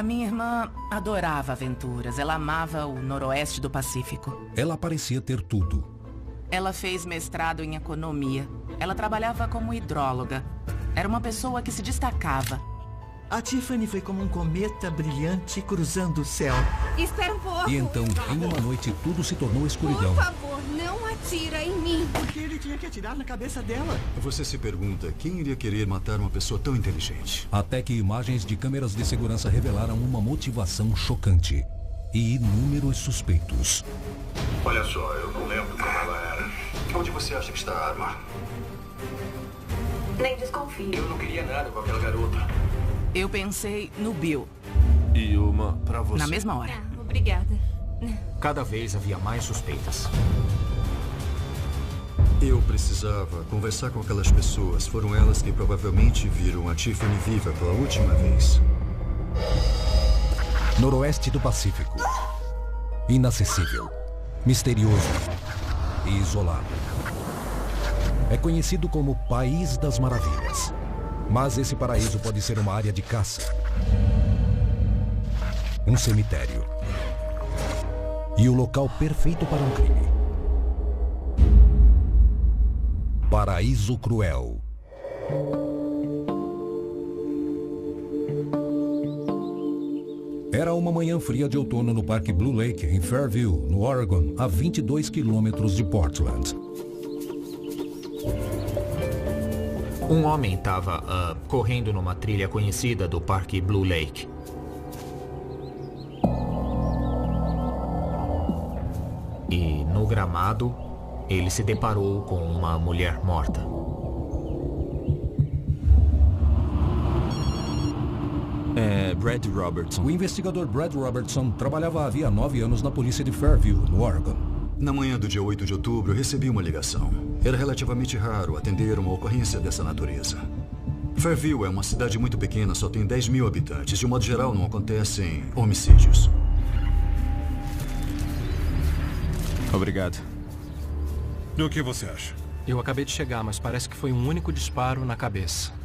A minha irmã adorava aventuras. Ela amava o noroeste do Pacífico. Ela parecia ter tudo. Ela fez mestrado em economia. Ela trabalhava como hidróloga. Era uma pessoa que se destacava. A Tiffany foi como um cometa brilhante cruzando o céu. Espera um pouco. E então, em uma noite, tudo se tornou escuridão. Por favor, não atira em mim. Porque ele tinha que atirar na cabeça dela. Você se pergunta, quem iria querer matar uma pessoa tão inteligente? Até que imagens de câmeras de segurança revelaram uma motivação chocante. E inúmeros suspeitos. Olha só, eu não lembro como ela era. Onde você acha que está a arma? Nem desconfio. Eu não queria nada com aquela garota. Eu pensei no Bill. E uma pra você. Na mesma hora. Obrigada. Cada vez havia mais suspeitas. Eu precisava conversar com aquelas pessoas. Foram elas que provavelmente viram a Tiffany viva pela última vez. Noroeste do Pacífico. Inacessível, misterioso e isolado. É conhecido como País das Maravilhas. Mas esse paraíso pode ser uma área de caça. Um cemitério. E o local perfeito para um crime. Paraíso Cruel. Era uma manhã fria de outono no Parque Blue Lake, em Fairview, no Oregon, a 22 quilômetros de Portland. Um homem estava correndo numa trilha conhecida do Parque Blue Lake. E no gramado, ele se deparou com uma mulher morta. Brad Robertson. O investigador Brad Robertson trabalhava havia 9 anos na polícia de Fairview, no Oregon. Na manhã do dia 8 de outubro, recebi uma ligação. Era relativamente raro atender uma ocorrência dessa natureza. Fairview é uma cidade muito pequena, só tem 10 mil habitantes. De modo geral, não acontecem homicídios. Obrigado. E o que você acha? Eu acabei de chegar, mas parece que foi um único disparo na cabeça.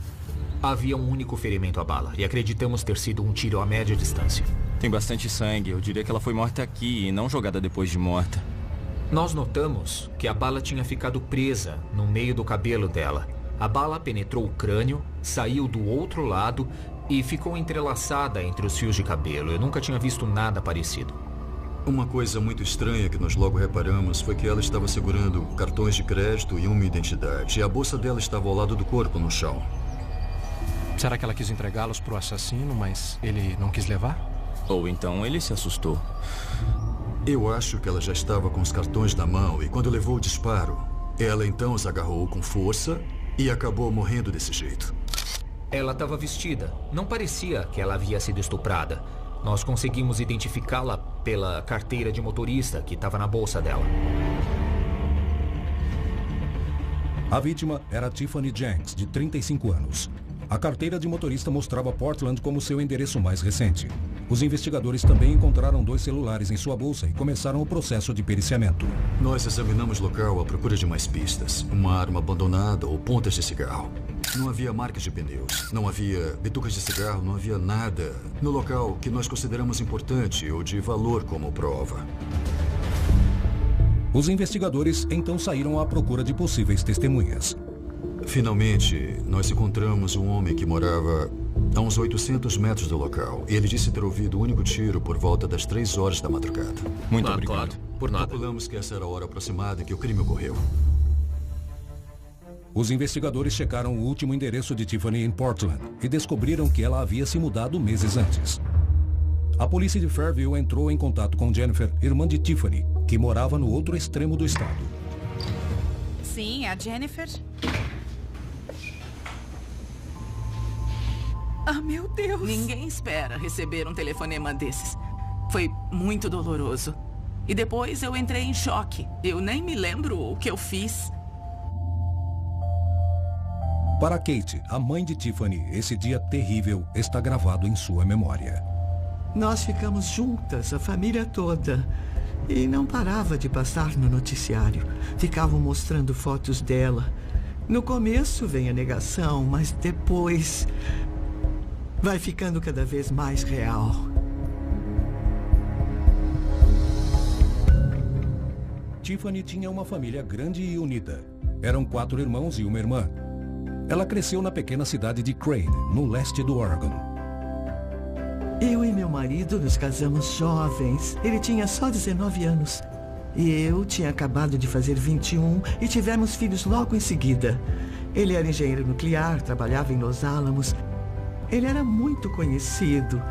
Havia um único ferimento à bala e acreditamos ter sido um tiro a média distância. Tem bastante sangue. Eu diria que ela foi morta aqui e não jogada depois de morta. Nós notamos que a bala tinha ficado presa no meio do cabelo dela. A bala penetrou o crânio, saiu do outro lado e ficou entrelaçada entre os fios de cabelo. Eu nunca tinha visto nada parecido. Uma coisa muito estranha que nós logo reparamos foi que ela estava segurando cartões de crédito e uma identidade. E a bolsa dela estava ao lado do corpo, no chão. Será que ela quis entregá-los para o assassino, mas ele não quis levar? Ou então ele se assustou. Eu acho que ela já estava com os cartões na mão e quando levou o disparo, ela então os agarrou com força e acabou morrendo desse jeito. Ela estava vestida. Não parecia que ela havia sido estuprada. Nós conseguimos identificá-la pela carteira de motorista que estava na bolsa dela. A vítima era Tiffany Jenks, de 35 anos. A carteira de motorista mostrava Portland como seu endereço mais recente. Os investigadores também encontraram 2 celulares em sua bolsa e começaram o processo de periciamento. Nós examinamos o local à procura de mais pistas. Uma arma abandonada ou pontas de cigarro. Não havia marcas de pneus, não havia bitucas de cigarro, não havia nada no local que nós consideramos importante ou de valor como prova. Os investigadores então saíram à procura de possíveis testemunhas. Finalmente, nós encontramos um homem que morava a uns 800 metros do local. E ele disse ter ouvido o único tiro por volta das 3 horas da madrugada. Muito obrigado. Claro, por nada. Calculamos que essa era a hora aproximada em que o crime ocorreu. Os investigadores checaram o último endereço de Tiffany em Portland e descobriram que ela havia se mudado meses antes. A polícia de Fairview entrou em contato com Jennifer, irmã de Tiffany, que morava no outro extremo do estado. Sim, a Jennifer. Ah, meu Deus! Ninguém espera receber um telefonema desses. Foi muito doloroso. E depois eu entrei em choque. Eu nem me lembro o que eu fiz. Para Kate, a mãe de Tiffany, esse dia terrível está gravado em sua memória. Nós ficamos juntas, a família toda. E não parava de passar no noticiário. Ficavam mostrando fotos dela. No começo vem a negação, mas depois... vai ficando cada vez mais real. Tiffany tinha uma família grande e unida. Eram 4 irmãos e uma irmã. Ela cresceu na pequena cidade de Crane, no leste do Oregon. Eu e meu marido nos casamos jovens. Ele tinha só 19 anos. E eu tinha acabado de fazer 21 e tivemos filhos logo em seguida. Ele era engenheiro nuclear, trabalhava em Los Alamos. Ele era muito conhecido.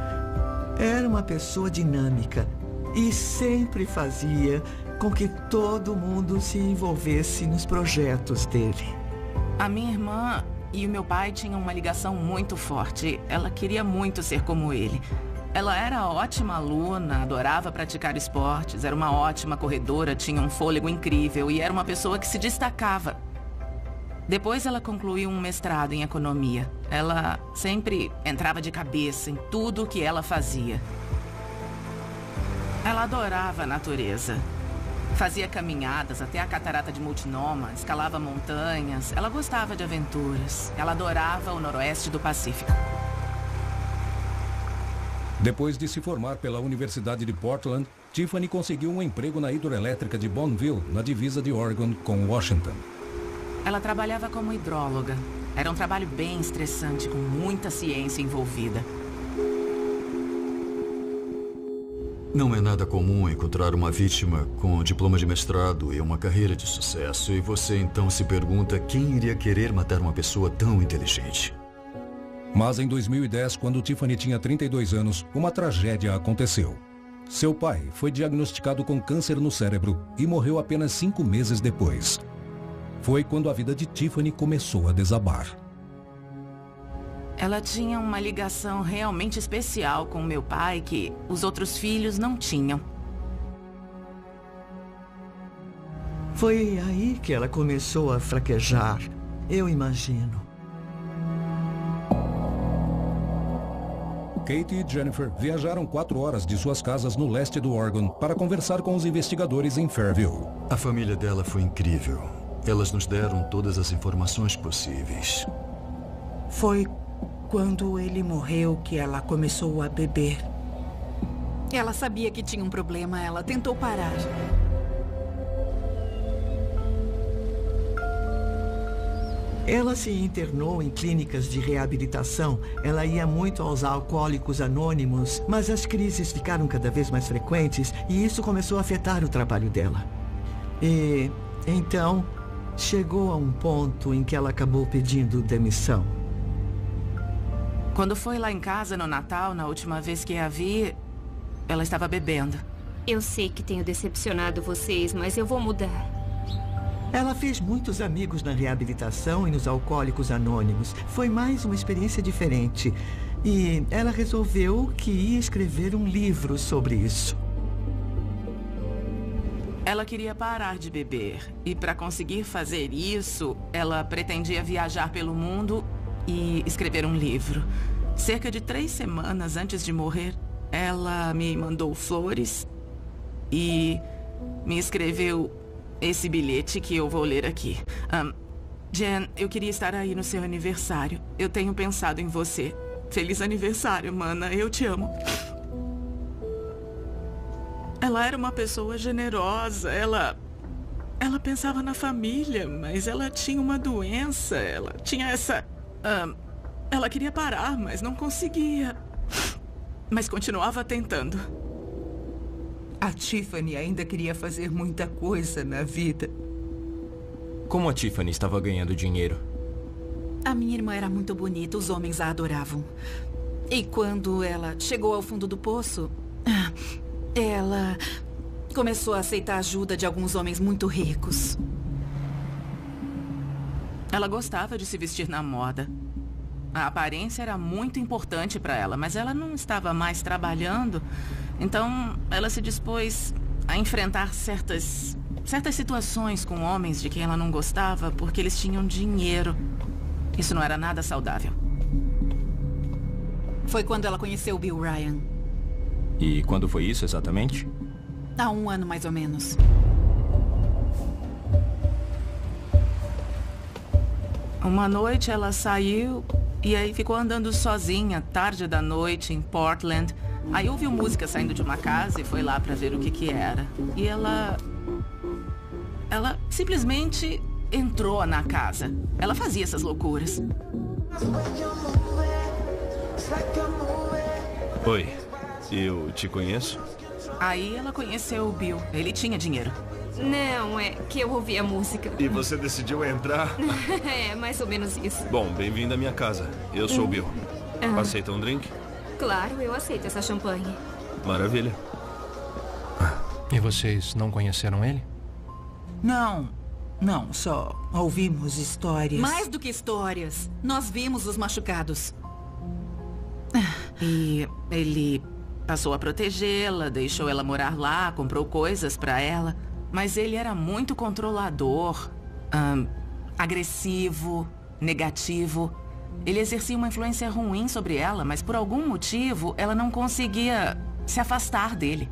Era uma pessoa dinâmica e sempre fazia com que todo mundo se envolvesse nos projetos dele. A minha irmã e o meu pai tinham uma ligação muito forte. Ela queria muito ser como ele. Ela era ótima aluna, adorava praticar esportes, era uma ótima corredora, tinha um fôlego incrível e era uma pessoa que se destacava. Depois ela concluiu um mestrado em economia. Ela sempre entrava de cabeça em tudo o que ela fazia. Ela adorava a natureza. Fazia caminhadas até a catarata de Multnomah, escalava montanhas. Ela gostava de aventuras. Ela adorava o noroeste do Pacífico. Depois de se formar pela Universidade de Portland, Tiffany conseguiu um emprego na hidroelétrica de Bonneville, na divisa de Oregon com Washington. Ela trabalhava como hidróloga. Era um trabalho bem estressante, com muita ciência envolvida. Não é nada comum encontrar uma vítima com diploma de mestrado e uma carreira de sucesso. E você então se pergunta quem iria querer matar uma pessoa tão inteligente. Mas em 2010, quando Tiffany tinha 32 anos, uma tragédia aconteceu. Seu pai foi diagnosticado com câncer no cérebro e morreu apenas 5 meses depois. Foi quando a vida de Tiffany começou a desabar. Ela tinha uma ligação realmente especial com meu pai que os outros filhos não tinham. Foi aí que ela começou a fraquejar, eu imagino. Kate e Jennifer viajaram 4 horas de suas casas no leste do Oregon para conversar com os investigadores em Fairview. A família dela foi incrível. Elas nos deram todas as informações possíveis. Foi quando ele morreu que ela começou a beber. Ela sabia que tinha um problema, ela tentou parar. Ela se internou em clínicas de reabilitação. Ela ia muito aos alcoólicos anônimos, mas as crises ficaram cada vez mais frequentes e isso começou a afetar o trabalho dela. E então chegou a um ponto em que ela acabou pedindo demissão. Quando foi lá em casa no Natal, na última vez que a vi, ela estava bebendo. Eu sei que tenho decepcionado vocês, mas eu vou mudar. Ela fez muitos amigos na reabilitação e nos alcoólicos anônimos. Foi mais uma experiência diferente. E ela resolveu que ia escrever um livro sobre isso. Ela queria parar de beber. E para conseguir fazer isso, ela pretendia viajar pelo mundo e escrever um livro. Cerca de 3 semanas antes de morrer, ela me mandou flores e me escreveu esse bilhete que eu vou ler aqui. Jen, eu queria estar aí no seu aniversário. Eu tenho pensado em você. Feliz aniversário, mana. Eu te amo. Ela era uma pessoa generosa. Ela pensava na família, mas ela tinha uma doença. Ela tinha essa... ela queria parar, mas não conseguia. Mas continuava tentando. A Tiffany ainda queria fazer muita coisa na vida. Como a Tiffany estava ganhando dinheiro? A minha irmã era muito bonita, os homens a adoravam. E quando ela chegou ao fundo do poço, ela começou a aceitar a ajuda de alguns homens muito ricos. Ela gostava de se vestir na moda. A aparência era muito importante para ela, mas ela não estava mais trabalhando. Então, ela se dispôs a enfrentar certas situações com homens de quem ela não gostava porque eles tinham dinheiro. Isso não era nada saudável. Foi quando ela conheceu Bill Ryan. E quando foi isso exatamente? Há 1 ano, mais ou menos. Uma noite ela saiu E aí ficou andando sozinha, tarde da noite, em Portland. Aí ouviu música saindo de uma casa e foi lá pra ver o que era. E ela simplesmente entrou na casa. Ela fazia essas loucuras. Oi, eu te conheço? Aí ela conheceu o Bill. Ele tinha dinheiro. Não, é que eu ouvi a música. E você decidiu entrar? É, mais ou menos isso. Bom, bem-vindo à minha casa. Eu sou o Bill. Aceita um drink? Claro, eu aceito essa champanhe. Maravilha. E vocês não conheceram ele? Não, só ouvimos histórias. Mais do que histórias. Nós vimos os machucados. E ele passou a protegê-la, deixou ela morar lá, comprou coisas pra ela. Mas ele era muito controlador, agressivo, negativo. Ele exercia uma influência ruim sobre ela, mas por algum motivo ela não conseguia se afastar dele.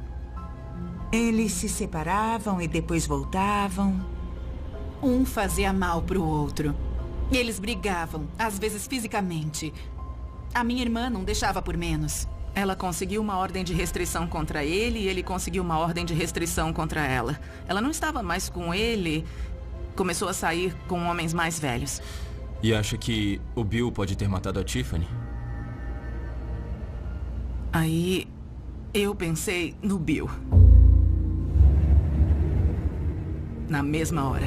Eles se separavam e depois voltavam. Um fazia mal pro outro. Eles brigavam, às vezes fisicamente. A minha irmã não deixava por menos. Ela conseguiu uma ordem de restrição contra ele e ele conseguiu uma ordem de restrição contra ela. Ela não estava mais com ele, começou a sair com homens mais velhos. E acha que o Bill pode ter matado a Tiffany? Aí eu pensei no Bill. Na mesma hora.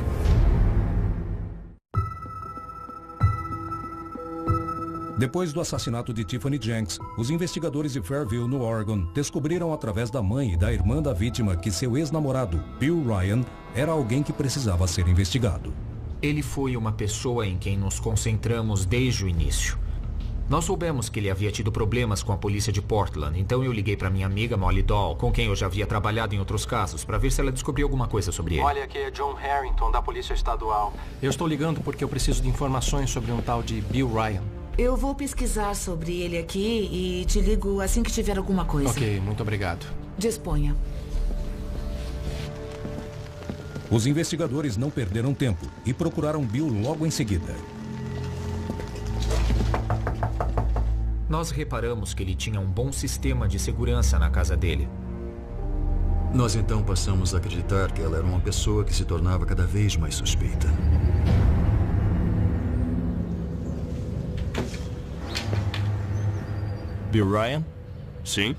Depois do assassinato de Tiffany Jenks, os investigadores de Fairview, no Oregon, descobriram através da mãe e da irmã da vítima que seu ex-namorado, Bill Ryan, era alguém que precisava ser investigado. Ele foi uma pessoa em quem nos concentramos desde o início. Nós soubemos que ele havia tido problemas com a polícia de Portland, então eu liguei para minha amiga Molly Dahl, com quem eu já havia trabalhado em outros casos, para ver se ela descobriu alguma coisa sobre ele. Olha, aqui é John Harrington, da Polícia Estadual. Eu estou ligando porque eu preciso de informações sobre um tal de Bill Ryan. Eu vou pesquisar sobre ele aqui e te ligo assim que tiver alguma coisa. Ok, muito obrigado. Disponha. Os investigadores não perderam tempo e procuraram Bill logo em seguida. Nós reparamos que ele tinha um bom sistema de segurança na casa dele. Nós então passamos a acreditar que ela era uma pessoa que se tornava cada vez mais suspeita. Bill Ryan? Sim.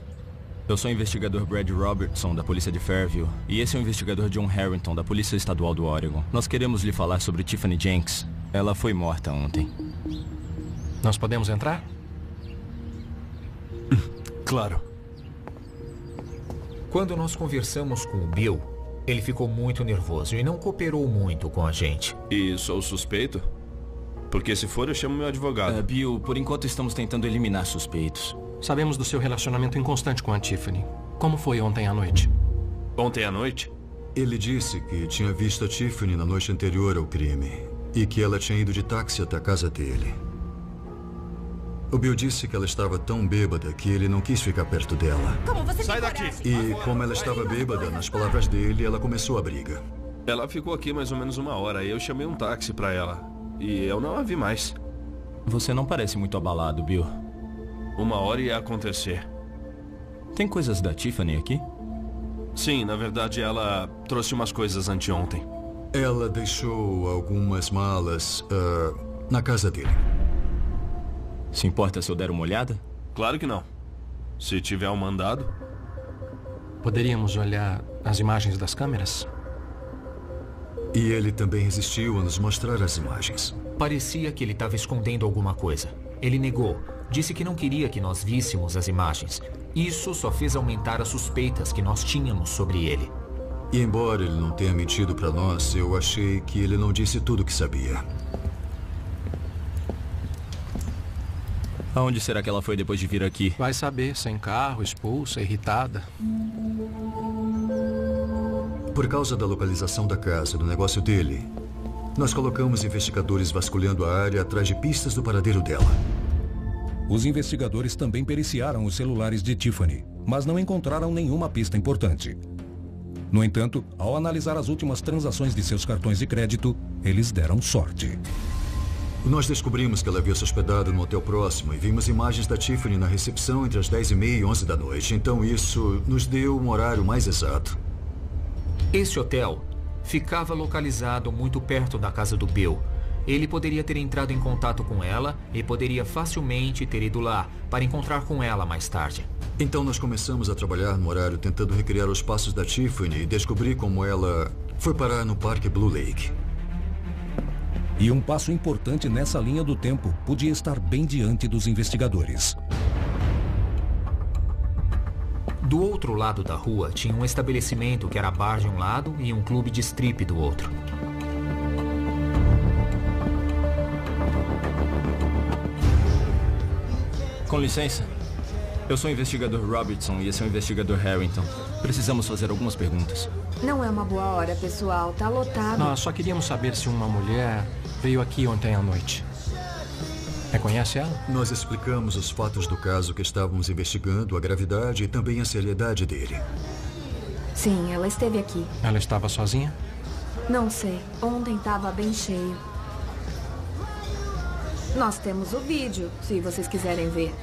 Eu sou o investigador Brad Robertson, da polícia de Fairview. E esse é o investigador John Harrington, da Polícia Estadual do Oregon. Nós queremos lhe falar sobre Tiffany Jenks. Ela foi morta ontem. Nós podemos entrar? Claro. Quando nós conversamos com o Bill, ele ficou muito nervoso e não cooperou muito com a gente. E sou suspeito? Porque se for, eu chamo meu advogado. Bill, por enquanto estamos tentando eliminar suspeitos. Sabemos do seu relacionamento inconstante com a Tiffany. Como foi ontem à noite? Ontem à noite? Ele disse que tinha visto a Tiffany na noite anterior ao crime e que ela tinha ido de táxi até a casa dele. O Bill disse que ela estava tão bêbada que ele não quis ficar perto dela. Como você Sai daqui! E como ela estava bêbada, nas palavras dele, ela começou a briga. Ela ficou aqui mais ou menos 1 hora e eu chamei um táxi pra ela. E eu não a vi mais. Você não parece muito abalado, Bill. 1 hora ia acontecer. Tem coisas da Tiffany aqui? Sim, na verdade ela trouxe umas coisas anteontem. Ela deixou algumas malas na casa dele. Se importa se eu der uma olhada? Claro que não. Se tiver um mandado. Poderíamos olhar as imagens das câmeras? E ele também resistiu a nos mostrar as imagens. Parecia que ele estava escondendo alguma coisa. Ele negou. Disse que não queria que nós víssemos as imagens. Isso só fez aumentar as suspeitas que nós tínhamos sobre ele. E embora ele não tenha mentido para nós, eu achei que ele não disse tudo o que sabia. Aonde será que ela foi depois de vir aqui? Vai saber, sem carro, expulsa, irritada. Por causa da localização da casa, do negócio dele, nós colocamos investigadores vasculhando a área atrás de pistas do paradeiro dela. Os investigadores também periciaram os celulares de Tiffany, mas não encontraram nenhuma pista importante. No entanto, ao analisar as últimas transações de seus cartões de crédito, eles deram sorte. Nós descobrimos que ela havia se hospedado no hotel próximo e vimos imagens da Tiffany na recepção entre as 10h30 e 11 da noite. Então isso nos deu um horário mais exato. Esse hotel ficava localizado muito perto da casa do Bill. Ele poderia ter entrado em contato com ela e poderia facilmente ter ido lá para encontrar com ela mais tarde. Então nós começamos a trabalhar no horário tentando recriar os passos da Tiffany e descobrir como ela foi parar no Parque Blue Lake. E um passo importante nessa linha do tempo podia estar bem diante dos investigadores. Do outro lado da rua tinha um estabelecimento que era bar de um lado e um clube de strip do outro. Com licença. Eu sou o investigador Robertson e esse é o investigador Harrington. Precisamos fazer algumas perguntas. Não é uma boa hora, pessoal. Tá lotado. Nós só queríamos saber se uma mulher veio aqui ontem à noite. Reconhece ela? Nós explicamos os fatos do caso que estávamos investigando, a gravidade e também a seriedade dele. Sim, ela esteve aqui. Ela estava sozinha? Não sei. Ontem estava bem cheio. Nós temos o vídeo, se vocês quiserem ver.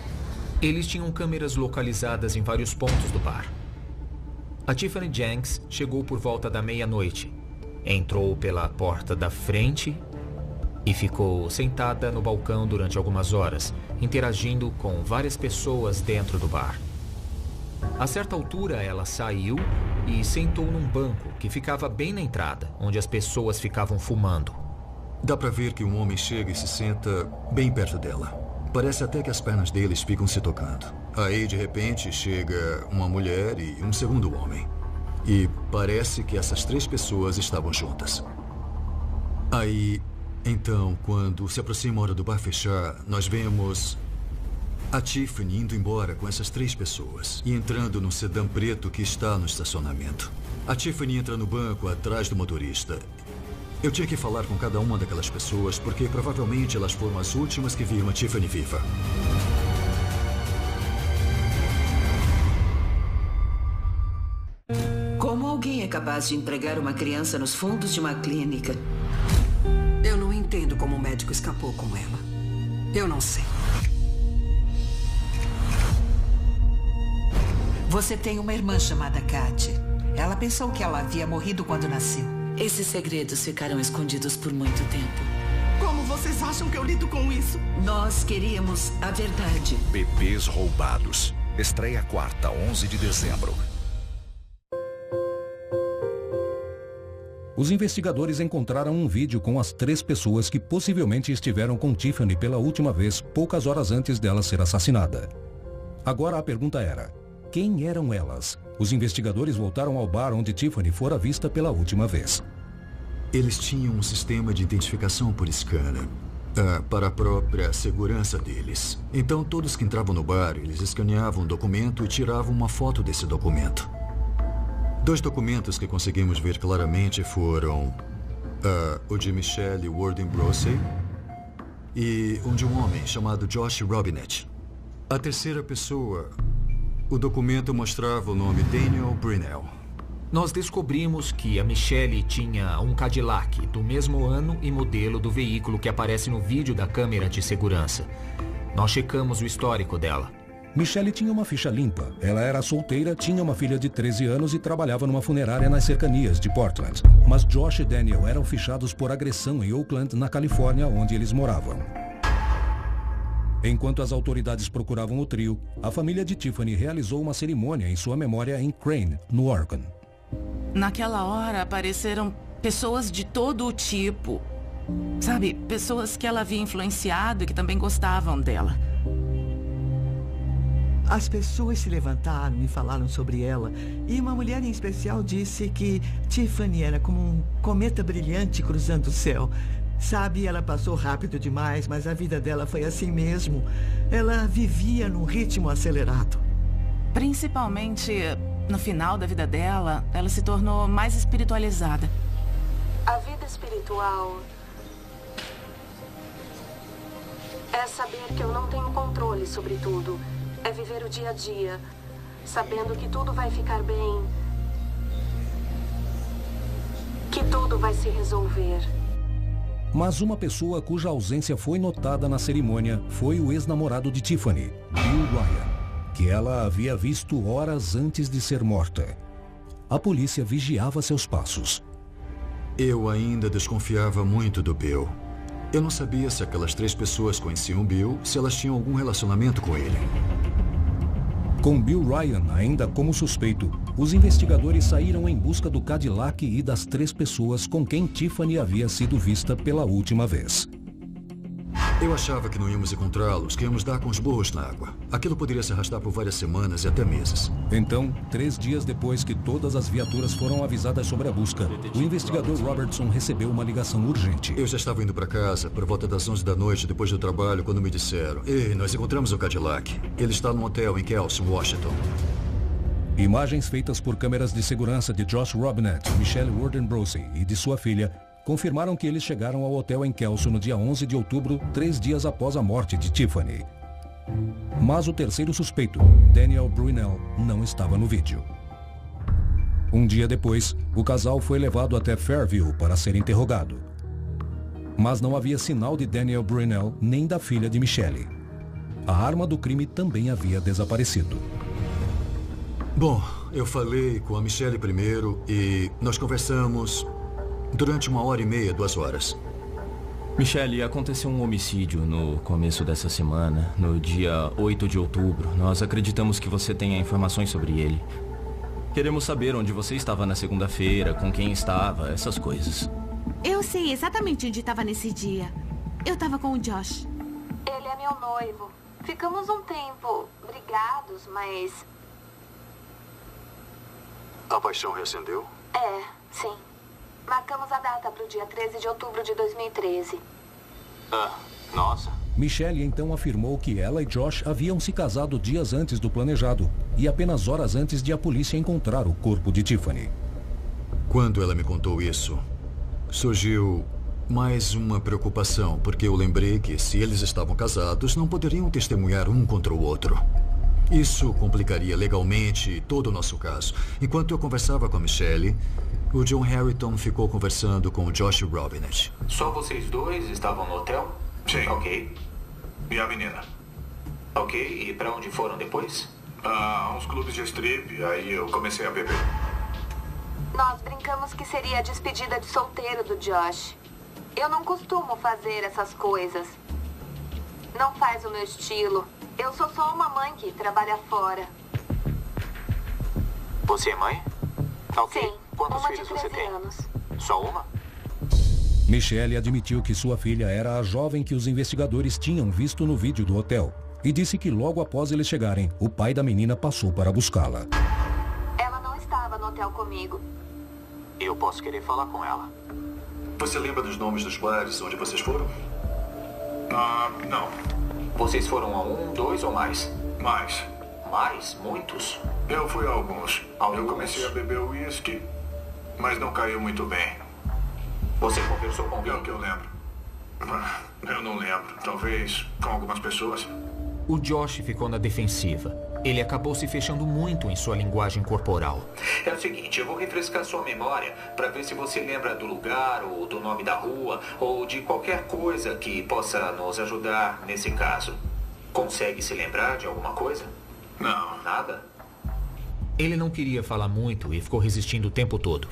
Eles tinham câmeras localizadas em vários pontos do bar. A Tiffany Jenks chegou por volta da meia-noite. Entrou pela porta da frente e ficou sentada no balcão durante algumas horas, interagindo com várias pessoas dentro do bar. A certa altura, ela saiu e sentou num banco que ficava bem na entrada, onde as pessoas ficavam fumando. Dá pra ver que um homem chega e se senta bem perto dela. Parece até que as pernas deles ficam se tocando. Aí, de repente, chega uma mulher e um segundo homem. E parece que essas 3 pessoas estavam juntas. Aí, então, quando se aproxima a hora do bar fechar, nós vemos a Tiffany indo embora com essas 3 pessoas e entrando no sedã preto que está no estacionamento. A Tiffany entra no banco atrás do motorista. Eu tinha que falar com cada uma daquelas pessoas porque provavelmente elas foram as últimas que viram a Tiffany viva. Como alguém é capaz de entregar uma criança nos fundos de uma clínica? Eu não entendo como o médico escapou com ela. Eu não sei. Você tem uma irmã chamada Katia. Ela pensou que ela havia morrido quando nasceu. Esses segredos ficaram escondidos por muito tempo. Como vocês acham que eu lido com isso? Nós queríamos a verdade. Bebês roubados. Estreia quarta, 11 de dezembro. Os investigadores encontraram um vídeo com as 3 pessoas que possivelmente estiveram com Tiffany pela última vez, poucas horas antes dela ser assassinada. Agora a pergunta era: quem eram elas? Os investigadores voltaram ao bar onde Tiffany fora vista pela última vez. Eles tinham um sistema de identificação por scanner para a própria segurança deles. Então, todos que entravam no bar, eles escaneavam um documento e tiravam uma foto desse documento. 2 documentos que conseguimos ver claramente foram o de Michelle Warden Brosey e um de um homem chamado Josh Robinett. A terceira pessoa, o documento mostrava o nome Daniel Brinell. Nós descobrimos que a Michelle tinha um Cadillac do mesmo ano e modelo do veículo que aparece no vídeo da câmera de segurança. Nós checamos o histórico dela. Michelle tinha uma ficha limpa. Ela era solteira, tinha uma filha de 13 anos e trabalhava numa funerária nas cercanias de Portland. Mas Josh e Daniel eram fichados por agressão em Oakland, na Califórnia, onde eles moravam. Enquanto as autoridades procuravam o trio, a família de Tiffany realizou uma cerimônia em sua memória em Crane, no Oregon. Naquela hora apareceram pessoas de todo o tipo. Sabe, pessoas que ela havia influenciado e que também gostavam dela. As pessoas se levantaram e falaram sobre ela. E uma mulher em especial disse que Tiffany era como um cometa brilhante cruzando o céu. Sabe, ela passou rápido demais, mas a vida dela foi assim mesmo. Ela vivia num ritmo acelerado. Principalmente no final da vida dela, ela se tornou mais espiritualizada. A vida espiritual é saber que eu não tenho controle sobre tudo. É viver o dia a dia, sabendo que tudo vai ficar bem, que tudo vai se resolver. Mas uma pessoa cuja ausência foi notada na cerimônia foi o ex-namorado de Tiffany, Bill Ryan, que ela havia visto horas antes de ser morta. A polícia vigiava seus passos. Eu ainda desconfiava muito do Bill. Eu não sabia se aquelas 3 pessoas conheciam Bill, se elas tinham algum relacionamento com ele. Com Bill Ryan ainda como suspeito, os investigadores saíram em busca do Cadillac e das 3 pessoas com quem Tiffany havia sido vista pela última vez. Eu achava que não íamos encontrá-los, que íamos dar com os burros na água. Aquilo poderia se arrastar por várias semanas e até meses. Então, 3 dias depois que todas as viaturas foram avisadas sobre a busca, o investigador Robertson recebeu uma ligação urgente. Eu já estava indo para casa por volta das 11 da noite, depois do trabalho, quando me disseram: "Ei, nós encontramos o Cadillac. Ele está num hotel em Kelso, Washington." Imagens feitas por câmeras de segurança de Josh Robinett, Michelle Warden-Brosey e de sua filha confirmaram que eles chegaram ao hotel em Kelso no dia 11 de outubro, 3 dias após a morte de Tiffany. Mas o terceiro suspeito, Daniel Brunel, não estava no vídeo. Um dia depois, o casal foi levado até Fairview para ser interrogado. Mas não havia sinal de Daniel Brunel nem da filha de Michelle. A arma do crime também havia desaparecido. Bom, eu falei com a Michelle primeiro e nós conversamos durante 1h30, 2 horas. Michelle, aconteceu um homicídio no começo dessa semana, no dia 8 de outubro. Nós acreditamos que você tenha informações sobre ele. Queremos saber onde você estava na segunda-feira, com quem estava, essas coisas. Eu sei exatamente onde estava nesse dia. Eu estava com o Josh. Ele é meu noivo. Ficamos um tempo brigados, mas... A paixão reacendeu? É, sim. Marcamos a data para o dia 13 de outubro de 2013. Ah, nossa. Michelle então afirmou que ela e Josh haviam se casado dias antes do planejado e apenas horas antes de a polícia encontrar o corpo de Tiffany. Quando ela me contou isso, surgiu mais uma preocupação, porque eu lembrei que se eles estavam casados, não poderiam testemunhar um contra o outro. Isso complicaria legalmente todo o nosso caso. Enquanto eu conversava com a Michelle, o John Harrington ficou conversando com o Josh Robinett. Só vocês dois estavam no hotel? Sim. Ok. E a menina? Ok, e pra onde foram depois? A uns clubes de strip, aí eu comecei a beber. Nós brincamos que seria a despedida de solteiro do Josh. Eu não costumo fazer essas coisas. Não faz o meu estilo. Eu sou só uma mãe que trabalha fora. Você é mãe? Ok. Sim, Quantos uma filhos de você 13 tem? anos. Só uma? Michelle admitiu que sua filha era a jovem que os investigadores tinham visto no vídeo do hotel e disse que logo após eles chegarem, o pai da menina passou para buscá-la. Ela não estava no hotel comigo. Eu posso querer falar com ela. Você lembra dos nomes dos bares onde vocês foram? Não. Vocês foram a 1, 2 ou mais? Mais. Mais? Muitos? Eu fui a alguns. Eu comecei a beber uísque, mas não caiu muito bem. Você conversou com alguém? É o que eu lembro. Eu não lembro. Talvez com algumas pessoas. O Josh ficou na defensiva. Ele acabou se fechando muito em sua linguagem corporal. É o seguinte, eu vou refrescar sua memória para ver se você lembra do lugar, ou do nome da rua, ou de qualquer coisa que possa nos ajudar nesse caso. Consegue se lembrar de alguma coisa? Não. Nada? Ele não queria falar muito e ficou resistindo o tempo todo.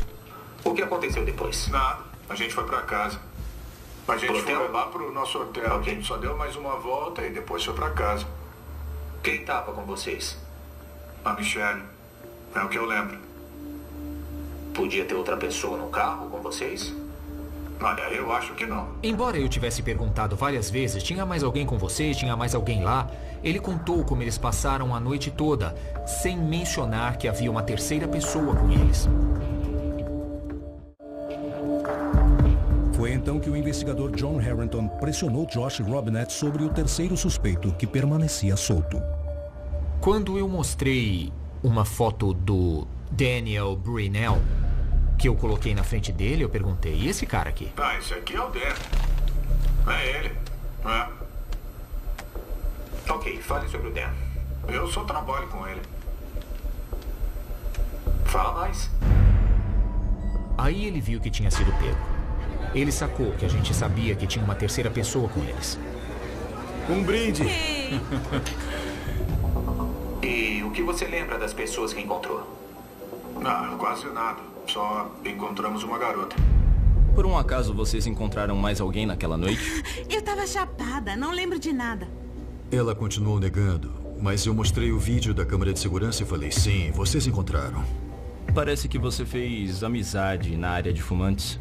O que aconteceu depois? Nada. A gente foi para casa. A gente foi lá pro nosso hotel. A gente só deu mais uma volta e depois foi para casa. Quem estava com vocês? A Michelle. É o que eu lembro. Podia ter outra pessoa no carro com vocês? Olha, eu acho que não. Embora eu tivesse perguntado várias vezes, tinha mais alguém com vocês, tinha mais alguém lá, ele contou como eles passaram a noite toda, sem mencionar que havia uma terceira pessoa com eles. Foi então que o investigador John Harrington pressionou Josh Robinett sobre o terceiro suspeito, que permanecia solto. Quando eu mostrei uma foto do Daniel Brunel, que eu coloquei na frente dele, eu perguntei, e esse cara aqui? Esse aqui é o Dan. É ele. É. Ok, fale sobre o Dan. Eu só trabalho com ele. Fala mais. Aí ele viu que tinha sido pego. Ele sacou que a gente sabia que tinha uma terceira pessoa com eles. Um brinde! E o que você lembra das pessoas que encontrou? Quase nada. Só encontramos uma garota. Por um acaso vocês encontraram mais alguém naquela noite? Eu tava chapada, não lembro de nada. Ela continuou negando, mas eu mostrei o vídeo da câmera de segurança e falei, sim, vocês encontraram. Parece que você fez amizade na área de fumantes.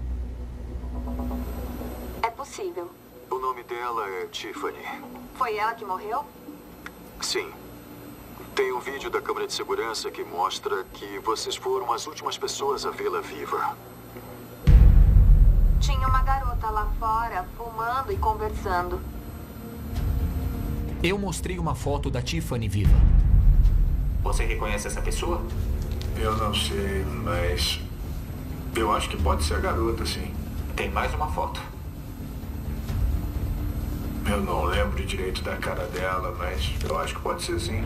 É possível. O nome dela é Tiffany. Foi ela que morreu? Sim. Tem um vídeo da câmera de segurança que mostra que vocês foram as últimas pessoas a vê-la viva. Tinha uma garota lá fora, fumando e conversando. Eu mostrei uma foto da Tiffany viva. Você reconhece essa pessoa? Eu não sei, mas... eu acho que pode ser a garota, sim. Tem mais uma foto. Eu não lembro direito da cara dela, mas eu acho que pode ser sim.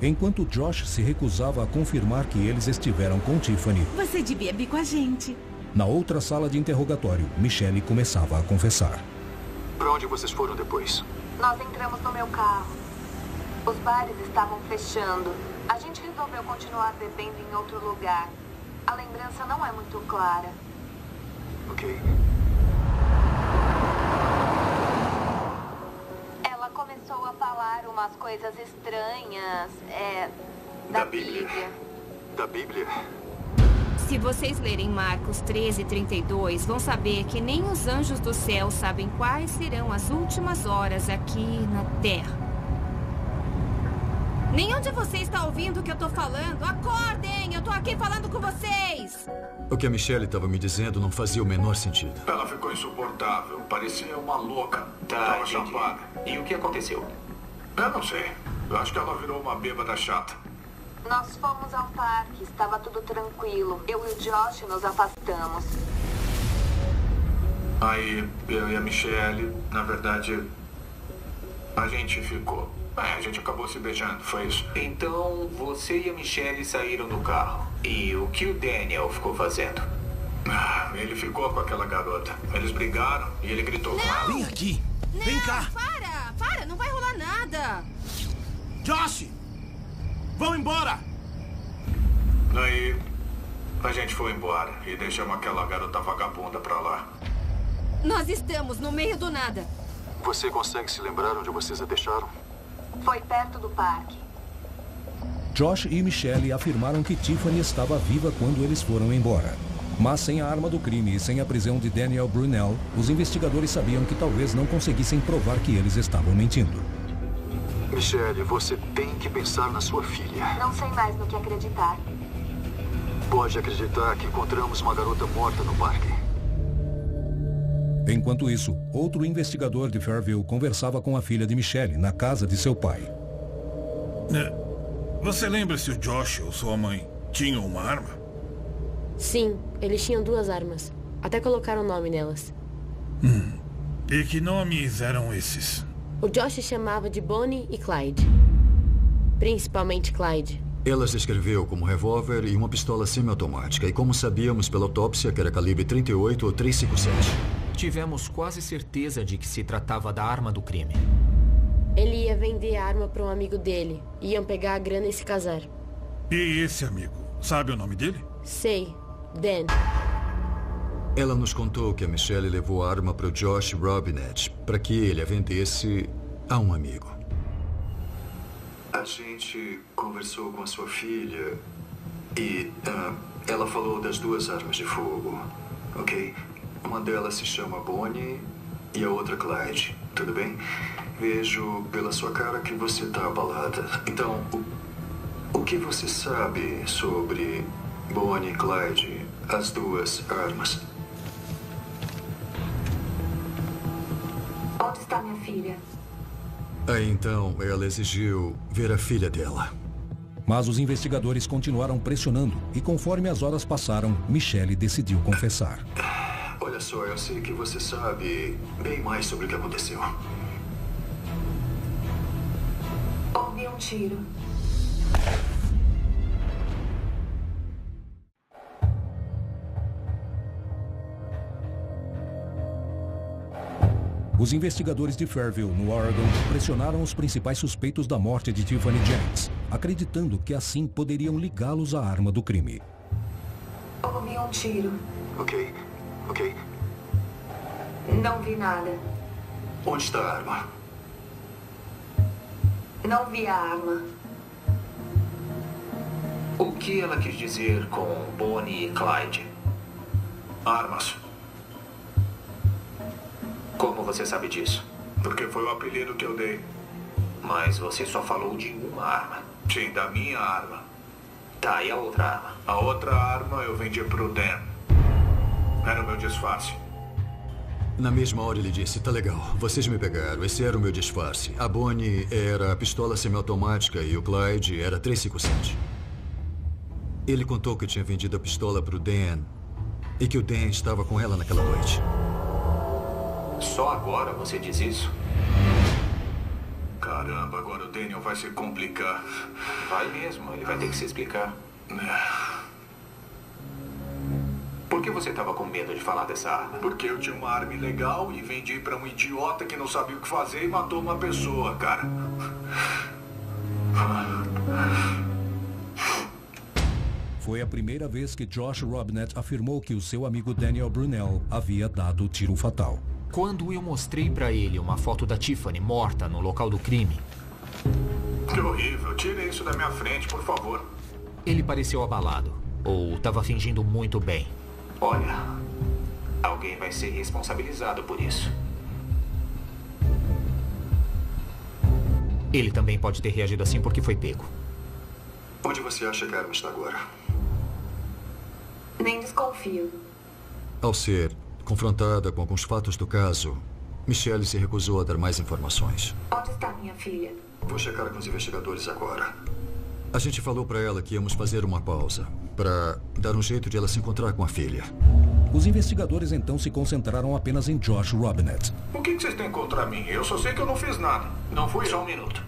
Enquanto Josh se recusava a confirmar que eles estiveram com Tiffany, Você devia vir com a gente. na outra sala de interrogatório, Michelle começava a confessar. Para onde vocês foram depois? Nós entramos no meu carro. Os bares estavam fechando. A gente resolveu continuar bebendo em outro lugar. A lembrança não é muito clara. Ok. Ela começou a falar umas coisas estranhas, da Bíblia. Da Bíblia? Se vocês lerem Marcos 13:32, vão saber que nem os anjos do céu sabem quais serão as últimas horas aqui na Terra. Nenhum de vocês está ouvindo o que eu tô falando? Acordem! Eu tô aqui falando com vocês! O que a Michelle estava me dizendo não fazia o menor sentido. Ela ficou insuportável. Parecia uma louca. Tá, Tava chapada. E o que aconteceu? Eu não sei. Eu acho que ela virou uma bêbada chata. Nós fomos ao parque, estava tudo tranquilo. Eu e o Josh nos afastamos. Aí, eu e a Michelle, na verdade, a gente ficou. A gente acabou se beijando, foi isso. Então, você e a Michelle saíram do carro. E o que o Daniel ficou fazendo? Ele ficou com aquela garota. Eles brigaram e ele gritou com ela. Vem aqui! Vem cá! Para, não vai rolar nada. Josh! Vão embora! Aí, a gente foi embora e deixamos aquela garota vagabunda pra lá. Nós estamos no meio do nada. Você consegue se lembrar onde vocês a deixaram? Foi perto do parque. Josh e Michelle afirmaram que Tiffany estava viva quando eles foram embora. Mas sem a arma do crime e sem a prisão de Daniel Brunel, os investigadores sabiam que talvez não conseguissem provar que eles estavam mentindo. Michelle, você tem que pensar na sua filha. Não sei mais no que acreditar. Pode acreditar que encontramos uma garota morta no parque. Enquanto isso, outro investigador de Fairview conversava com a filha de Michelle na casa de seu pai. Você lembra se o Josh ou sua mãe tinham uma arma? Sim, eles tinham 2 armas. Até colocaram o nome nelas. E que nomes eram esses? O Josh chamava de Bonnie e Clyde. Principalmente Clyde. Ela se descreveu como revólver e uma pistola semiautomática. E como sabíamos pela autópsia que era calibre 38 ou 357. Tivemos quase certeza de que se tratava da arma do crime. Ele ia vender a arma para um amigo dele. Iam pegar a grana e se casar. E esse amigo, sabe o nome dele? Sei, Dan. Ela nos contou que a Michelle levou a arma para o Josh Robinett para que ele a vendesse a um amigo. A gente conversou com a sua filha e ela falou das 2 armas de fogo, ok? Uma delas se chama Bonnie e a outra Clyde, tudo bem? Vejo pela sua cara que você está abalada. Então, o que você sabe sobre Bonnie e Clyde, as 2 armas? Onde está minha filha? Aí então, ela exigiu ver a filha dela. Mas os investigadores continuaram pressionando e conforme as horas passaram, Michelle decidiu confessar. Olha só, eu sei que você sabe bem mais sobre o que aconteceu. Ouvi um tiro. Os investigadores de Fairville, no Oregon, pressionaram os principais suspeitos da morte de Tiffany Jenks, acreditando que assim poderiam ligá-los à arma do crime. Ouvi um tiro. Ok. Não vi nada. Onde está a arma? Não vi a arma. O que ela quis dizer com Bonnie e Clyde? Armas. Como você sabe disso? Porque foi o apelido que eu dei. Mas você só falou de uma arma. Sim, da minha arma. Tá, e a outra arma? A outra arma eu vendi pro Dan. Era o meu disfarce. Na mesma hora ele disse, tá legal, vocês me pegaram, esse era o meu disfarce. A Bonnie era a pistola semiautomática e o Clyde era 357. Ele contou que tinha vendido a pistola pro Dan e que o Dan estava com ela naquela noite. Só agora você diz isso? Caramba, agora o Daniel vai se complicar. Vai mesmo, ele vai ter que se explicar. Por que você estava com medo de falar dessa arma? Porque eu tinha uma arma ilegal e vendi pra um idiota que não sabia o que fazer e matou uma pessoa, cara. Foi a primeira vez que Josh Robinett afirmou que o seu amigo Daniel Brunel havia dado o tiro fatal. Quando eu mostrei pra ele uma foto da Tiffany morta no local do crime... Que horrível. Tire isso da minha frente, por favor. Ele pareceu abalado. Ou estava fingindo muito bem. Olha, alguém vai ser responsabilizado por isso. Ele também pode ter reagido assim porque foi pego. Onde você acha que a arma está agora? Nem desconfio. Ao ser confrontada com alguns fatos do caso, Michelle se recusou a dar mais informações. Onde está minha filha? Vou checar com os investigadores agora. A gente falou pra ela que íamos fazer uma pausa, pra dar um jeito de ela se encontrar com a filha. Os investigadores então se concentraram apenas em Josh Robinett. O que vocês têm contra mim? Eu só sei que eu não fiz nada. Não fui Só um minuto.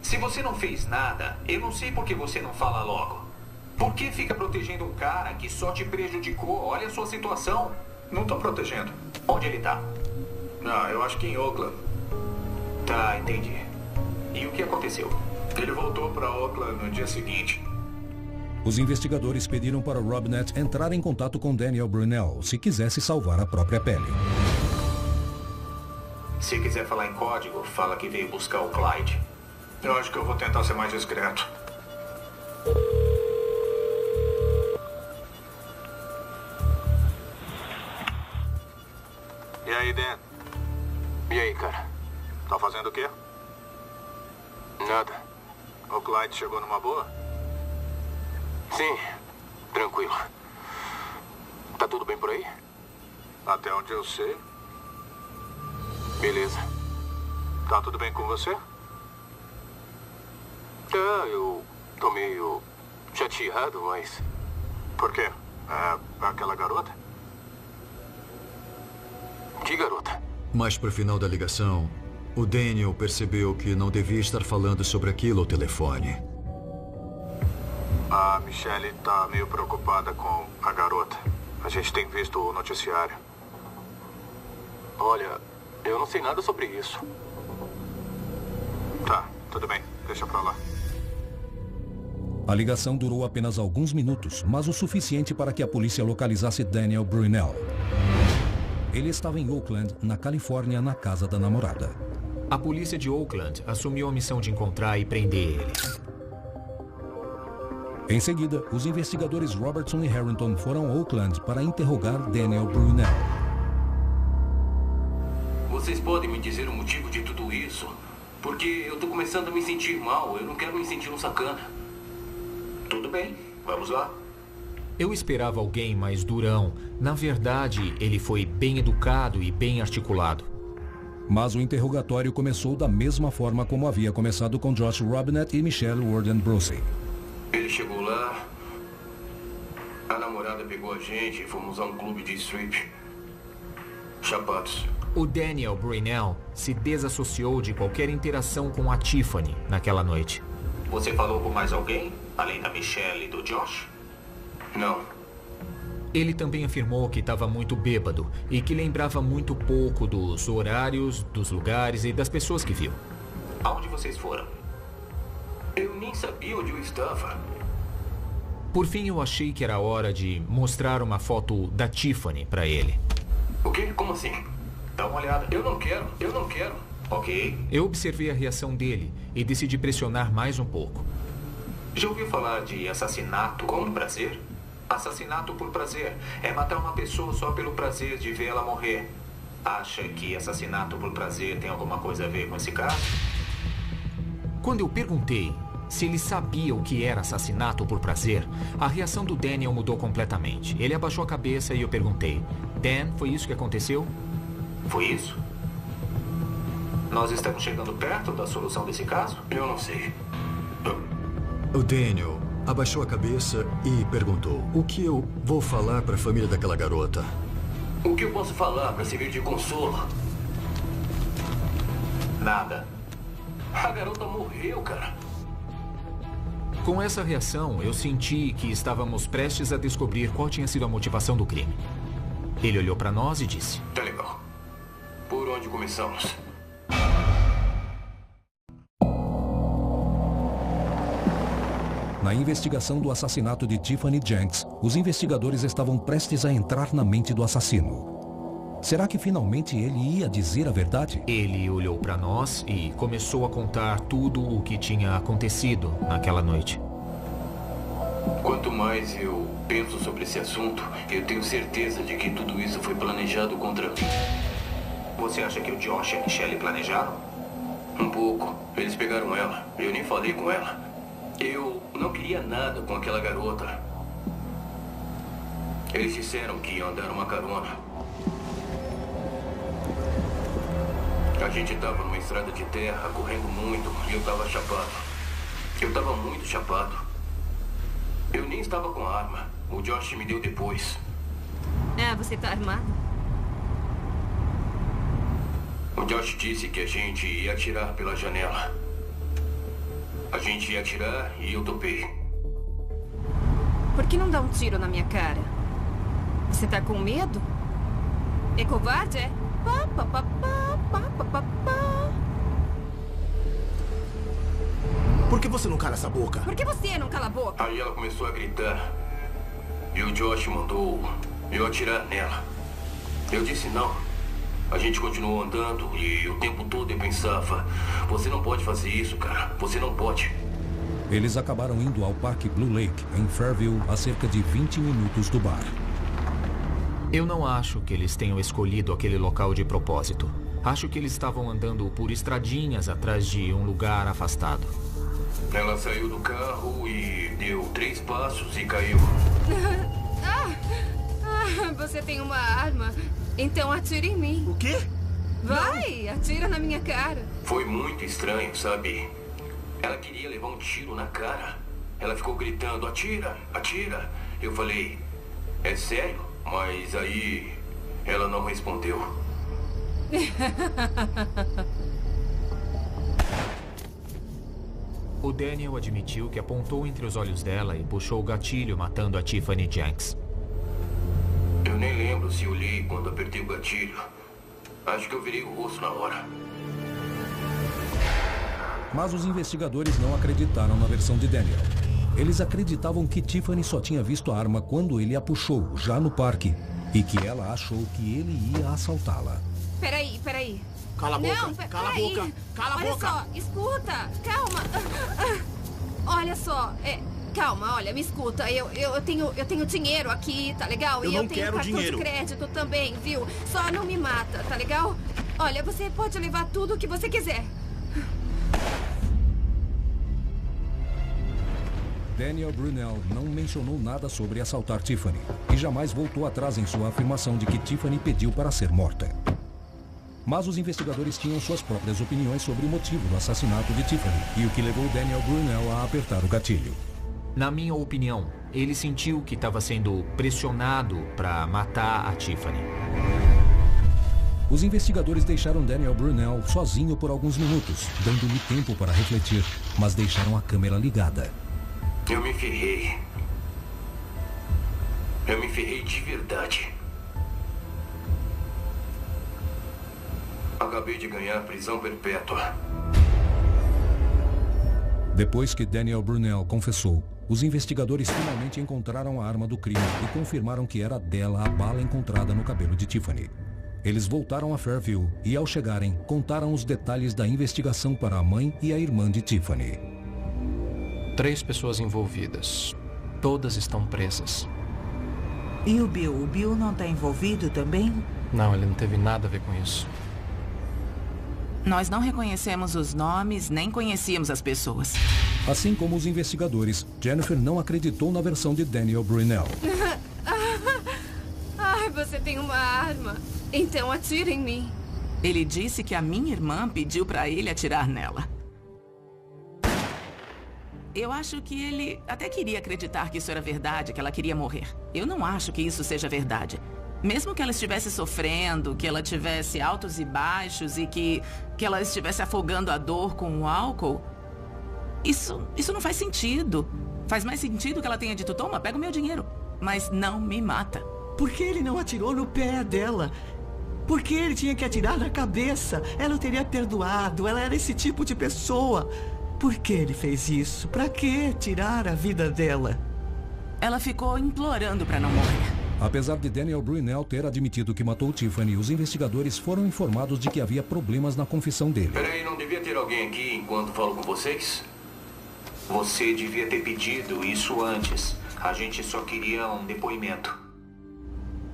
Se você não fez nada, eu não sei por que você não fala logo. Por que fica protegendo um cara que só te prejudicou? Olha a sua situação. Não tô protegendo. Onde ele tá? Ah, eu acho que em Oakland. Tá, entendi. E o que aconteceu? Ele voltou para Oakland no dia seguinte. Os investigadores pediram para Robinett entrar em contato com Daniel Brunel se quisesse salvar a própria pele. Se quiser falar em código, fala que veio buscar o Clyde. Eu acho que eu vou tentar ser mais discreto. E aí, Dan? E aí, cara? Tá fazendo o quê? Nada. O Clyde chegou numa boa? Sim, tranquilo. Tá tudo bem por aí? Até onde eu sei. Beleza. Tá tudo bem com você? Tá, eu tô meio chateado, mas... Por quê? É aquela garota? Que garota? Mas pro final da ligação, o Daniel percebeu que não devia estar falando sobre aquilo ao telefone. A Michelle tá meio preocupada com a garota. A gente tem visto o noticiário. Olha, eu não sei nada sobre isso. Tá, tudo bem. Deixa pra lá. A ligação durou apenas alguns minutos, mas o suficiente para que a polícia localizasse Daniel Brunel. Ele estava em Oakland, na Califórnia, na casa da namorada. A polícia de Oakland assumiu a missão de encontrar e prender ele. Em seguida, os investigadores Robertson e Harrington foram a Oakland para interrogar Daniel Brunel. Vocês podem me dizer o motivo de tudo isso? Porque eu tô começando a me sentir mal. Eu não quero me sentir um sacana. Tudo bem, vamos lá. Eu esperava alguém mais durão. Na verdade, ele foi bem educado e bem articulado. Mas o interrogatório começou da mesma forma como havia começado com Josh Robinett e Michelle Warden Brosey. Ele chegou lá, a namorada pegou a gente e fomos a um clube de strip. Chapados. O Daniel Brunel se desassociou de qualquer interação com a Tiffany naquela noite. Você falou com mais alguém, além da Michelle e do Josh? Não. Ele também afirmou que estava muito bêbado e que lembrava muito pouco dos horários, dos lugares e das pessoas que viu. Aonde vocês foram? Eu nem sabia onde eu estava. Por fim, eu achei que era hora de mostrar uma foto da Tiffany para ele. O quê? Como assim? Dá uma olhada. Eu não quero. Ok. Eu observei a reação dele e decidi pressionar mais um pouco. Já ouviu falar de assassinato com prazer? Assassinato por prazer é matar uma pessoa só pelo prazer de vê-la morrer. Acha que assassinato por prazer tem alguma coisa a ver com esse caso? Quando eu perguntei se ele sabia o que era assassinato por prazer, a reação do Daniel mudou completamente. Ele abaixou a cabeça e eu perguntei: Dan, foi isso que aconteceu? Foi isso? Nós estamos chegando perto da solução desse caso? Eu não sei. O Daniel abaixou a cabeça e perguntou: o que eu vou falar para a família daquela garota? O que eu posso falar para servir de consolo? Nada. A garota morreu, cara. Com essa reação, eu senti que estávamos prestes a descobrir qual tinha sido a motivação do crime. Ele olhou para nós e disse: Tá legal. Por onde começamos? Na investigação do assassinato de Tiffany Jenks, os investigadores estavam prestes a entrar na mente do assassino. Será que finalmente ele ia dizer a verdade? Ele olhou para nós e começou a contar tudo o que tinha acontecido naquela noite. Quanto mais eu penso sobre esse assunto, eu tenho certeza de que tudo isso foi planejado contra mim. Você acha que o Josh e a Michelle planejaram? Um pouco. Eles pegaram ela. Eu nem falei com ela. Eu não queria nada com aquela garota. Eles disseram que iam dar uma carona. A gente estava numa estrada de terra, correndo muito, e eu estava chapado. Eu estava muito chapado. Eu nem estava com a arma. O Josh me deu depois. Ah, você tá armado? O Josh disse que a gente ia atirar pela janela. A gente ia atirar e eu topei. Por que não dá um tiro na minha cara? Você tá com medo? É covarde, é? Pá, pá, pá, pá, pá, pá, pá, pá. Por que você não cala essa boca? Por que você não cala a boca? Aí ela começou a gritar. E o Josh mandou eu atirar nela. Eu disse não. A gente continuou andando e o tempo todo eu pensava: você não pode fazer isso, cara. Você não pode. Eles acabaram indo ao Parque Blue Lake, em Fairview, a cerca de 20 minutos do bar. Eu não acho que eles tenham escolhido aquele local de propósito. Acho que eles estavam andando por estradinhas atrás de um lugar afastado. Ela saiu do carro e deu 3 passos e caiu. Você tem uma arma? Então atire em mim. O quê? Vai, atira na minha cara. Foi muito estranho, sabe? Ela queria levar um tiro na cara. Ela ficou gritando: atira, atira. Eu falei: é sério? Mas aí ela não respondeu. O Daniel admitiu que apontou entre os olhos dela e puxou o gatilho, matando a Tiffany Jenks. Eu nem lembro se olhei quando apertei o gatilho. Acho que eu virei o rosto na hora. Mas os investigadores não acreditaram na versão de Daniel. Eles acreditavam que Tiffany só tinha visto a arma quando ele a puxou, já no parque, e que ela achou que ele ia assaltá-la. Peraí. Cala a boca, Não, cala a boca, cala a boca. Olha só, escuta, calma. Olha só, calma, olha, me escuta. Eu tenho dinheiro aqui, tá legal? Eu não quero cartão dinheiro. de crédito também, viu? Só não me mata, tá legal? Olha, você pode levar tudo o que você quiser. Daniel Brunel não mencionou nada sobre assaltar Tiffany e jamais voltou atrás em sua afirmação de que Tiffany pediu para ser morta. Mas os investigadores tinham suas próprias opiniões sobre o motivo do assassinato de Tiffany e o que levou Daniel Brunel a apertar o gatilho. Na minha opinião, ele sentiu que estava sendo pressionado para matar a Tiffany. Os investigadores deixaram Daniel Brunel sozinho por alguns minutos, dando-lhe tempo para refletir, mas deixaram a câmera ligada. Eu me ferrei. Eu me ferrei de verdade. Acabei de ganhar prisão perpétua. Depois que Daniel Brunel confessou, os investigadores finalmente encontraram a arma do crime e confirmaram que era dela a bala encontrada no cabelo de Tiffany. Eles voltaram a Fairview e, ao chegarem, contaram os detalhes da investigação para a mãe e a irmã de Tiffany. 3 pessoas envolvidas. Todas estão presas. E o Bill? O Bill não está envolvido também? Não, ele não teve nada a ver com isso. Nós não reconhecemos os nomes, nem conhecíamos as pessoas. Assim como os investigadores, Jennifer não acreditou na versão de Daniel Brunel. Ai, você tem uma arma. Então atira em mim. Ele disse que a minha irmã pediu para ele atirar nela. Eu acho que ele até queria acreditar que isso era verdade, que ela queria morrer. Eu não acho que isso seja verdade. Mesmo que ela estivesse sofrendo, que ela tivesse altos e baixos e que ela estivesse afogando a dor com o álcool, isso não faz sentido. Faz mais sentido que ela tenha dito, toma, pega o meu dinheiro, mas não me mata. Por que ele não atirou no pé dela? Por que ele tinha que atirar na cabeça? Ela o teria perdoado, ela era esse tipo de pessoa. Por que ele fez isso? Pra que tirar a vida dela? Ela ficou implorando pra não morrer. Apesar de Daniel Brunel ter admitido que matou Tiffany, os investigadores foram informados de que havia problemas na confissão dele. Peraí, não devia ter alguém aqui enquanto falo com vocês? Você devia ter pedido isso antes. A gente só queria um depoimento.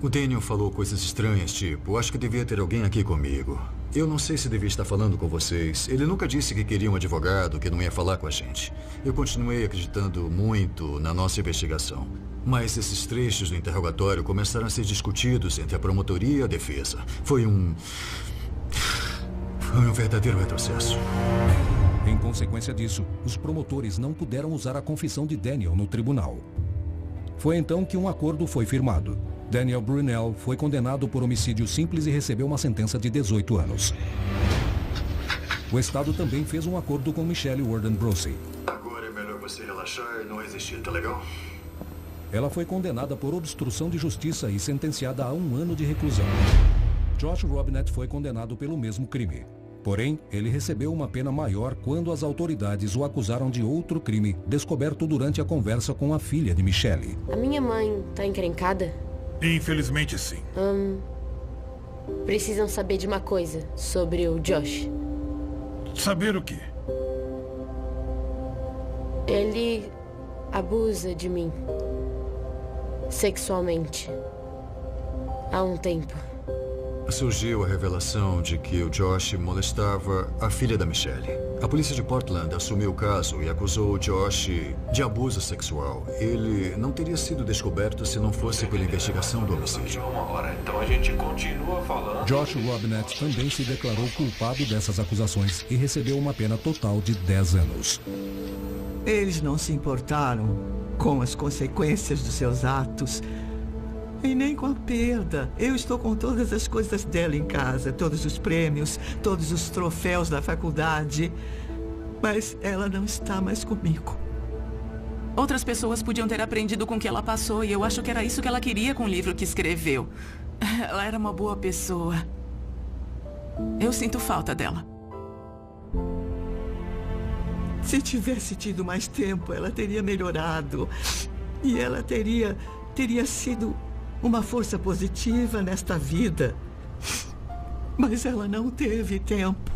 O Daniel falou coisas estranhas, tipo, acho que devia ter alguém aqui comigo. Eu não sei se devia estar falando com vocês. Ele nunca disse que queria um advogado, que não ia falar com a gente. Eu continuei acreditando muito na nossa investigação. Mas esses trechos do interrogatório começaram a ser discutidos entre a promotoria e a defesa. Foi um verdadeiro retrocesso. Em consequência disso, os promotores não puderam usar a confissão de Daniel no tribunal. Foi então que um acordo foi firmado. Daniel Brunel foi condenado por homicídio simples e recebeu uma sentença de 18 anos. O Estado também fez um acordo com Michelle Warden Brosey. Agora é melhor você relaxar e não resistir, tá legal? Ela foi condenada por obstrução de justiça e sentenciada a 1 ano de reclusão. Josh Robinett foi condenado pelo mesmo crime. Porém, ele recebeu uma pena maior quando as autoridades o acusaram de outro crime, descoberto durante a conversa com a filha de Michelle. A minha mãe tá encrencada? Infelizmente, sim. Precisam saber de uma coisa sobre o Josh. Saber o quê? Ele abusa de mim. Sexualmente. Há um tempo. Surgiu a revelação de que o Josh molestava a filha da Michelle. A polícia de Portland assumiu o caso e acusou o Josh de abuso sexual. Ele não teria sido descoberto se não fosse pela investigação do homicídio. Então a gente continua falando. Josh Robinett também se declarou culpado dessas acusações e recebeu uma pena total de 10 anos. Eles não se importaram com as consequências dos seus atos. E nem com a perda. Eu estou com todas as coisas dela em casa, todos os prêmios, todos os troféus da faculdade. Mas ela não está mais comigo. Outras pessoas podiam ter aprendido com o que ela passou e eu acho que era isso que ela queria com o livro que escreveu. Ela era uma boa pessoa. Eu sinto falta dela. Se tivesse tido mais tempo, ela teria melhorado. E ela teria sido uma força positiva nesta vida. Mas ela não teve tempo.